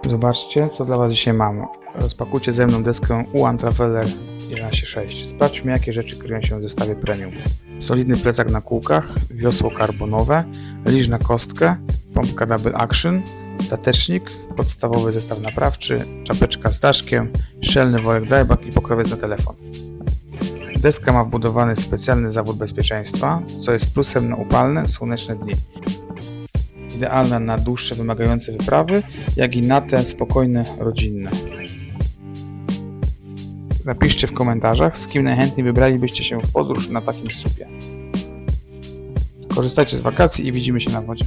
Zobaczcie, co dla Was dzisiaj mam. Rozpakujcie ze mną deskę UAN Traveler 11.6. Sprawdźmy, jakie rzeczy kryją się w zestawie premium. Solidny plecak na kółkach, wiosło karbonowe, liż na kostkę, pompka double action, statecznik, podstawowy zestaw naprawczy, czapeczka z daszkiem, szczelny worek dryback i pokrowiec na telefon. Deska ma wbudowany specjalny zawód bezpieczeństwa, co jest plusem na upalne, słoneczne dni. Idealna na dłuższe, wymagające wyprawy, jak i na te spokojne, rodzinne. Napiszcie w komentarzach, z kim najchętniej wybralibyście się w podróż na takim SUV-ie. Korzystajcie z wakacji i widzimy się na wodzie.